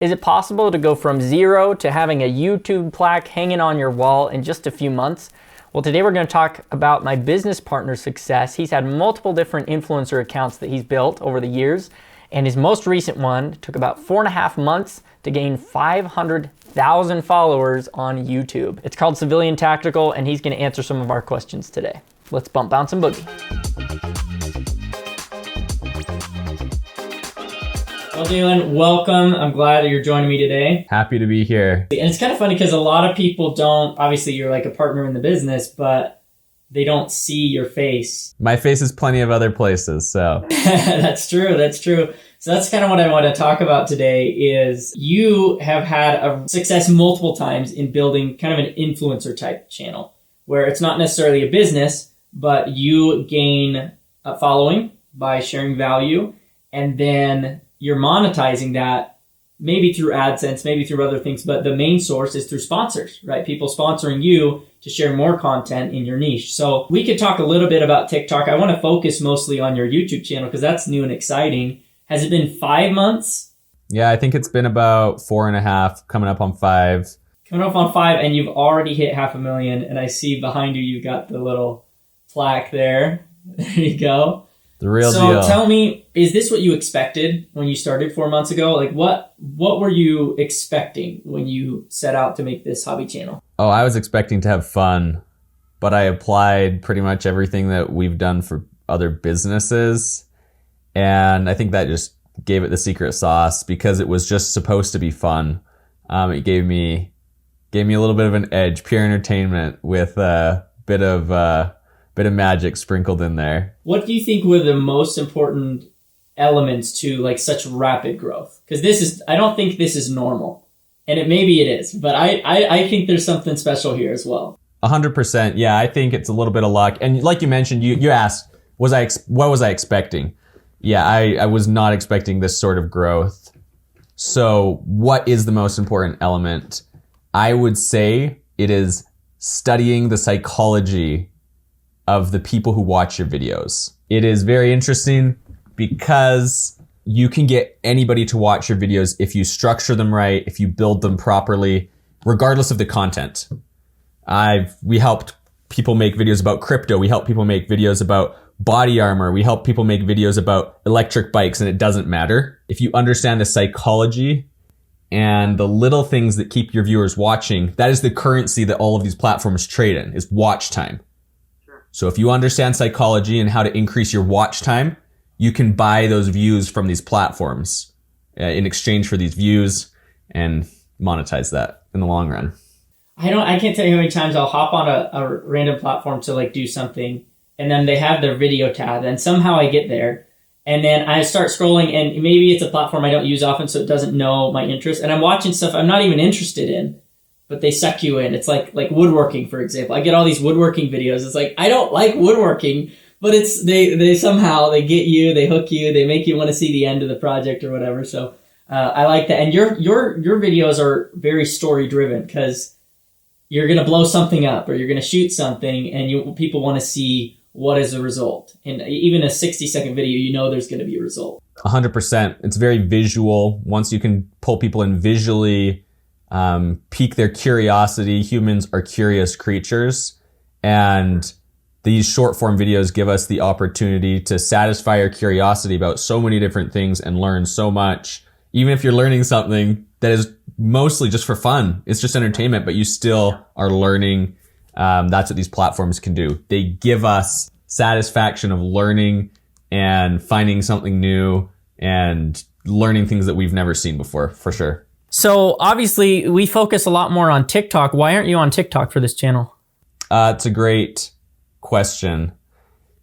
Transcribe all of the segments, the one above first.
Is it possible to go from zero to having a YouTube plaque hanging on your wall in just a few months? Well, today we're going to talk about my business partner's success. He's had multiple different influencer accounts that he's built over the years, and his most recent one took about 4.5 months to gain 500,000 followers on YouTube. It's called Civilian Tactical, and he's going to answer some of our questions today. Let's bump, bounce, and boogie. Well, Dailin, welcome. I'm glad that you're joining me today. Happy to be here. And it's kind of funny because a lot of people don't, obviously you're like a partner in the business, but they don't see your face. My face is plenty of other places, so. That's true. So that's kind of what I want to talk about today is you have had a success multiple times in building kind of an influencer type channel where it's not necessarily a business, but you gain a following by sharing value, and then you're monetizing that maybe through AdSense, maybe through other things, but the main source is through sponsors, right? People sponsoring you to share more content in your niche. So we could talk a little bit about TikTok. I want to focus mostly on your YouTube channel because that's new and exciting. Has it been 5 months? Yeah, I think it's been about 4.5, coming up on 5. Coming up on 5, and you've already hit 500,000. And I see behind you, you've got the little plaque there. There you go. The real deal. So tell me, is this what you expected when you started 4 months ago? Like what were you expecting when you set out to make this hobby channel? Oh, I was expecting to have fun, but I applied pretty much everything that we've done for other businesses. And I think that just gave it the secret sauce because it was just supposed to be fun. It gave me a little bit of an edge, pure entertainment with a bit of magic sprinkled in there. What do you think were the most important elements to like such rapid growth? Because I don't think this is normal, and maybe it is, but I think there's something special here as well. 100%. Yeah, I think it's a little bit of luck. And like you mentioned, you asked, what was I expecting? Yeah, I was not expecting this sort of growth. So what is the most important element? I would say it is studying the psychology of the people who watch your videos. It is very interesting because you can get anybody to watch your videos if you structure them right, if you build them properly, regardless of the content. We helped people make videos about crypto. We help people make videos about body armor. We help people make videos about electric bikes, and it doesn't matter. If you understand the psychology and the little things that keep your viewers watching, that is the currency that all of these platforms trade in, is watch time. So if you understand psychology and how to increase your watch time, you can buy those views from these platforms in exchange for these views and monetize that in the long run. I can't tell you how many times I'll hop on a random platform to like do something, and then they have their video tab, and somehow I get there, and then I start scrolling, and maybe it's a platform I don't use often, so it doesn't know my interest, and I'm watching stuff I'm not even interested in, but they suck you in. It's like woodworking, for example. I get all these woodworking videos. It's like, I don't like woodworking, but they somehow, they get you, they hook you, they make you want to see the end of the project or whatever. So I like that. And your videos are very story driven because you're going to blow something up or you're going to shoot something and people want to see what is the result. And even a 60-second video, you know there's going to be a result. 100%. It's very visual. Once you can pull people in visually, pique their curiosity. Humans are curious creatures, and these short form videos give us the opportunity to satisfy our curiosity about so many different things and learn so much. Even if you're learning something that is mostly just for fun, it's just entertainment, but you still are learning. That's what these platforms can do. They give us satisfaction of learning and finding something new and learning things that we've never seen before, for sure. So obviously we focus a lot more on TikTok. Why aren't you on TikTok for this channel? It's a great question.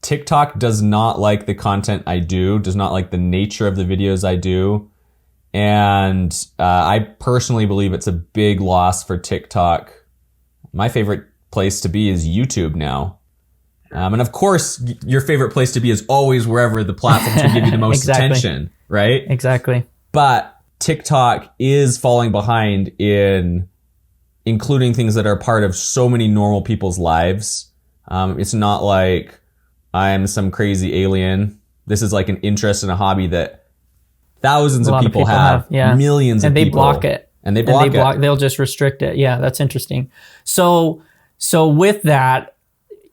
TikTok does not like the content I do, does not like the nature of the videos I do. And I personally believe it's a big loss for TikTok. My favorite place to be is YouTube now. And of course, your favorite place to be is always wherever the platforms can give you the most attention, right? Exactly. But TikTok is falling behind in including things that are part of so many normal people's lives. It's not like I'm some crazy alien. This is like an interest and a hobby that Thousands A of lot people have. yeah. Millions and of they people. block it. And they block it. They'll just restrict it. Yeah, that's interesting. So with that,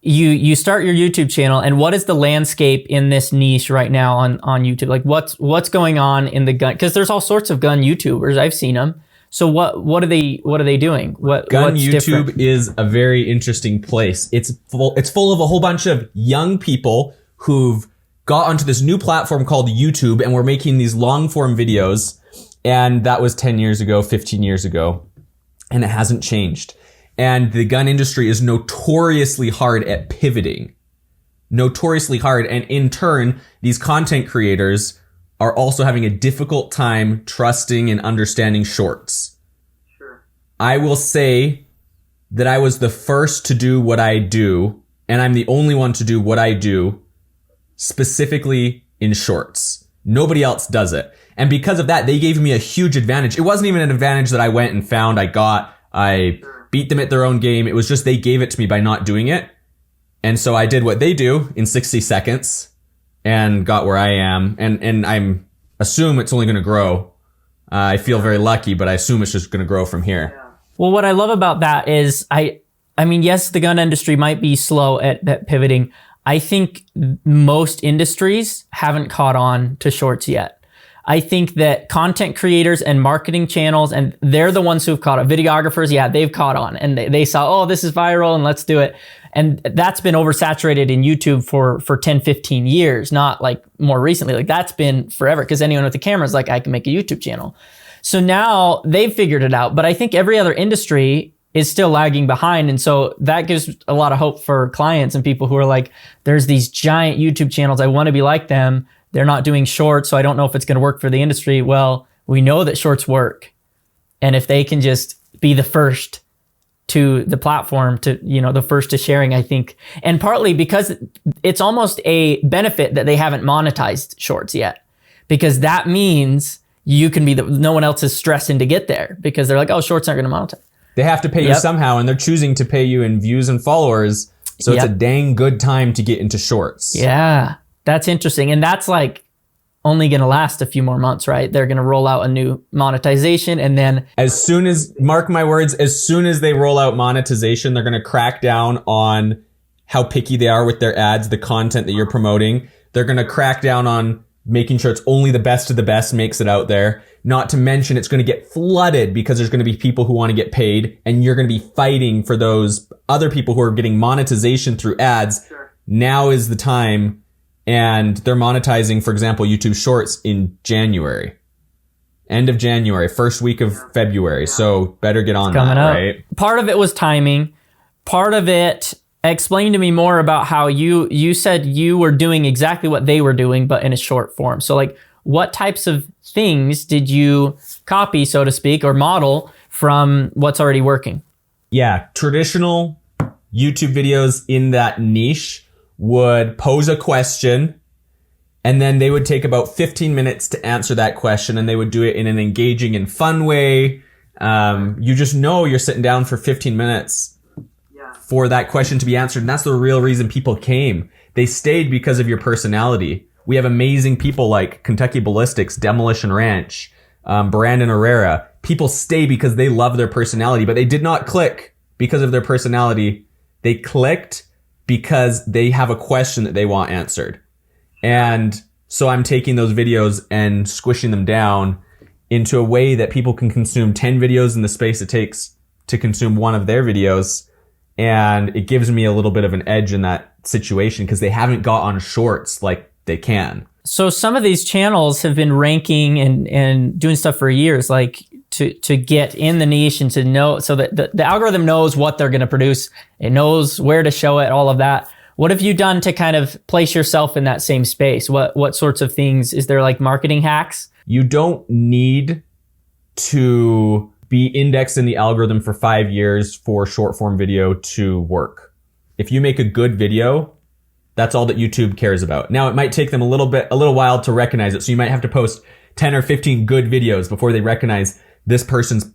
you start your YouTube channel, and what is the landscape in this niche right now on YouTube? Like what's going on in the gun? Because there's all sorts of gun YouTubers. I've seen them. So what are they doing? Gun what's YouTube different? is a very interesting place. It's full of a whole bunch of young people who've got onto this new platform called YouTube, and we're making these long form videos. And that was 10 years ago, 15 years ago, and it hasn't changed. And the gun industry is notoriously hard at pivoting. Notoriously hard. And in turn, these content creators are also having a difficult time trusting and understanding shorts. Sure. I will say that I was the first to do what I do, and I'm the only one to do what I do specifically in shorts. Nobody else does it. And because of that, they gave me a huge advantage. It wasn't even an advantage that I went and found, I beat them at their own game. It was just they gave it to me by not doing it. And so I did what they do in 60 seconds and got where I am. And I'm assume it's only going to grow. I feel very lucky, but I assume it's just going to grow from here. Well, what I love about that is I mean, yes, the gun industry might be slow at pivoting. I think most industries haven't caught on to shorts yet. I think that content creators and marketing channels, and they're the ones who've caught on. Videographers, yeah, they've caught on, and they saw, oh, this is viral and let's do it. And that's been oversaturated in YouTube for 10, 15 years, not like more recently. Like that's been forever, because anyone with a camera is like, I can make a YouTube channel. So now they've figured it out. But I think every other industry is still lagging behind. And so that gives a lot of hope for clients and people who are like, there's these giant YouTube channels. I want to be like them. They're not doing shorts, so I don't know if it's going to work for the industry. Well, we know that shorts work. And if they can just be the first to the platform, to, the first to sharing, I think, and partly because it's almost a benefit that they haven't monetized shorts yet, because that means you can be no one else is stressing to get there, because they're like, oh, shorts aren't going to monetize. They have to pay you somehow, and they're choosing to pay you in views and followers. So it's a dang good time to get into shorts. Yeah. That's interesting. And that's like only going to last a few more months, right? They're going to roll out a new monetization, and then mark my words, as soon as they roll out monetization, they're going to crack down on how picky they are with their ads, the content that you're promoting. They're going to crack down on making sure it's only the best of the best makes it out there. Not to mention it's going to get flooded because there's going to be people who want to get paid, and you're going to be fighting for those other people who are getting monetization through ads. Sure. Now is the time. And they're monetizing, for example, YouTube Shorts in January. End of January, first week of February. So better get on that, right? Part of it was timing. Part of it, explain to me more about how you said you were doing exactly what they were doing, but in a short form. So like, what types of things did you copy, so to speak, or model from what's already working? Yeah, traditional YouTube videos in that niche would pose a question, and then they would take about 15 minutes to answer that question, and they would do it in an engaging and fun way. You just know you're sitting down for 15 minutes for that question to be answered, and that's the real reason people came. They stayed because of your personality. We have amazing people like Kentucky Ballistics, Demolition Ranch, Brandon Herrera. People stay because they love their personality, but they did not click because of their personality. They clicked because they have a question that they want answered. And so I'm taking those videos and squishing them down into a way that people can consume 10 videos in the space it takes to consume one of their videos. And it gives me a little bit of an edge in that situation because they haven't got on shorts like they can. So some of these channels have been ranking and doing stuff for years, like to get in the niche and to know, so that the algorithm knows what they're going to produce. It knows where to show it, all of that. What have you done to kind of place yourself in that same space? What sorts of things? Is there like marketing hacks? You don't need to be indexed in the algorithm for 5 years for short form video to work. If you make a good video, that's all that YouTube cares about. Now, it might take them a little while to recognize it. So you might have to post 10 or 15 good videos before they recognize this person's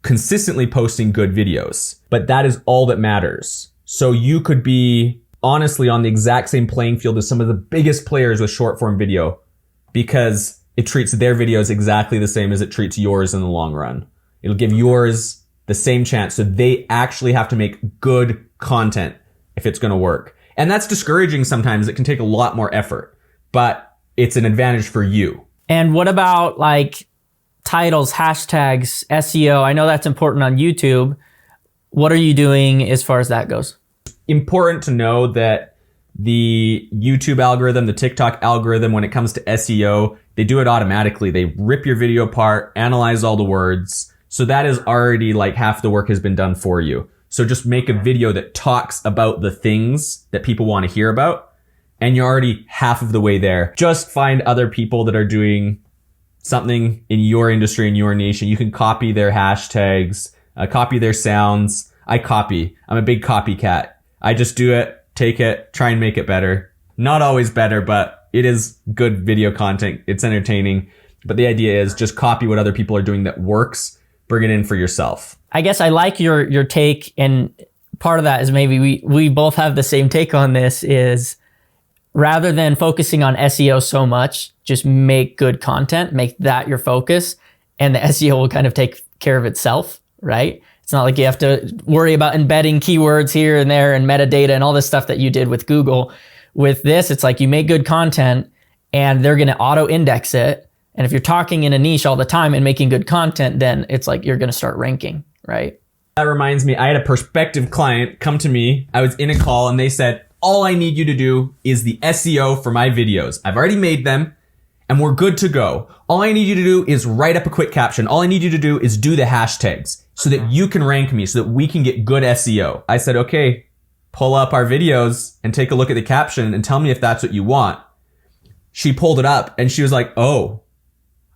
consistently posting good videos. But that is all that matters. So you could be honestly on the exact same playing field as some of the biggest players with short form video, because it treats their videos exactly the same as it treats yours in the long run. It'll give yours the same chance. So they actually have to make good content if it's going to work. And that's discouraging sometimes. It can take a lot more effort, but it's an advantage for you. And what about like titles, hashtags, SEO? I know that's important on YouTube. What are you doing as far as that goes? Important to know that the YouTube algorithm, the TikTok algorithm, when it comes to SEO, they do it automatically. They rip your video apart, analyze all the words. So that is already like half the work has been done for you. So just make a video that talks about the things that people want to hear about, and you're already half of the way there. Just find other people that are doing something in your industry, in your niche, and you can copy their hashtags, copy their sounds. I'm a big copycat. I just do it, take it, try and make it better. Not always better, but it is good video content. It's entertaining. But the idea is just copy what other people are doing that works, bring it in for yourself. I guess I like your take, and part of that is maybe we both have the same take on this, is rather than focusing on SEO so much, just make good content, make that your focus, and the SEO will kind of take care of itself, right? It's not like you have to worry about embedding keywords here and there and metadata and all this stuff that you did with Google. With this, it's like you make good content and they're going to auto-index it. And if you're talking in a niche all the time and making good content, then it's like you're going to start ranking, right? That reminds me, I had a prospective client come to me. I was in a call and they said, all I need you to do is the SEO for my videos. I've already made them and we're good to go. All I need you to do is write up a quick caption. All I need you to do is do the hashtags so that you can rank me, so that we can get good SEO. I said, okay, pull up our videos and take a look at the caption and tell me if that's what you want. She pulled it up and she was like, oh,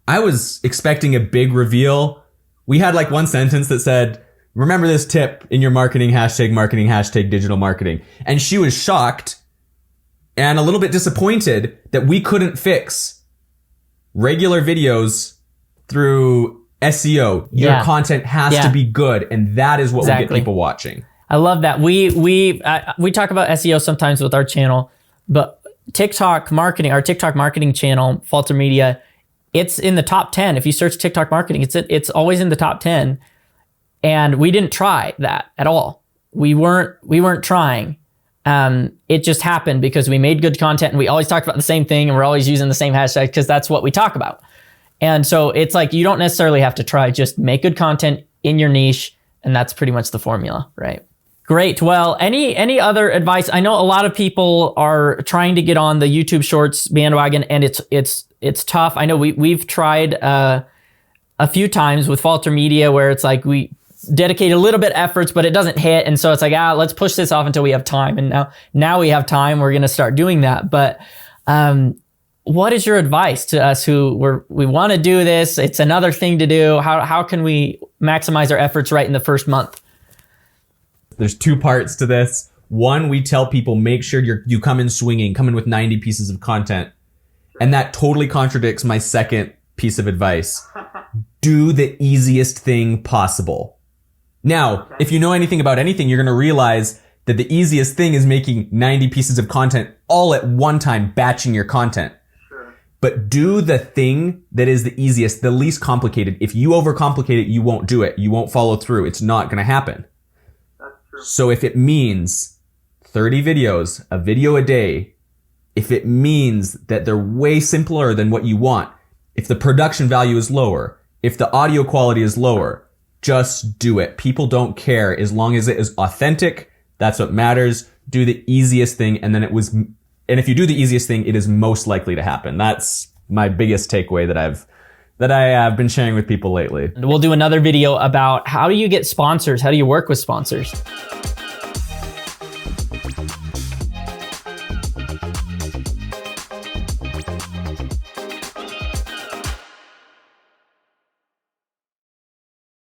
I was expecting a big reveal. We had like one sentence that said, remember this tip in your marketing, hashtag digital marketing. And she was shocked and a little bit disappointed that we couldn't fix regular videos through SEO. Your content has to be good, and that is what will get people watching. I love that. We talk about SEO sometimes with our channel, but TikTok marketing, our TikTok marketing channel, Falter Media, it's in the top 10. If you search TikTok marketing, it's always in the top 10. And we didn't try that at all. We weren't trying. It just happened because we made good content and we always talked about the same thing and we're always using the same hashtag because that's what we talk about. And so it's like, you don't necessarily have to try, just make good content in your niche. And that's pretty much the formula, right? Great. Well, any other advice? I know a lot of people are trying to get on the YouTube Shorts bandwagon, and it's tough. I know we've tried a few times with Falter Media where it's like we dedicate a little bit efforts, but it doesn't hit. And so it's like, let's push this off until we have time. And now we have time. We're going to start doing that. But what is your advice to us who we want to do this? It's another thing to do. How can we maximize our efforts right in the first month? There's two parts to this. One, we tell people, make sure you come in swinging, come in with 90 pieces of content. And that totally contradicts my second piece of advice. Do the easiest thing possible. Now, if you know anything about anything, you're going to realize that the easiest thing is making 90 pieces of content all at one time, batching your content. Sure. But do the thing that is the easiest, the least complicated. If you overcomplicate it, you won't do it. You won't follow through. It's not going to happen. That's true. So if it means 30 videos, a video a day, if it means that they're way simpler than what you want, if the production value is lower, if the audio quality is lower, just do it. People don't care as long as it is authentic. That's what matters. Do the easiest thing. And if you do the easiest thing, it is most likely to happen. That's my biggest takeaway that I have been sharing with people lately. We'll do another video about how do you get sponsors? How do you work with sponsors?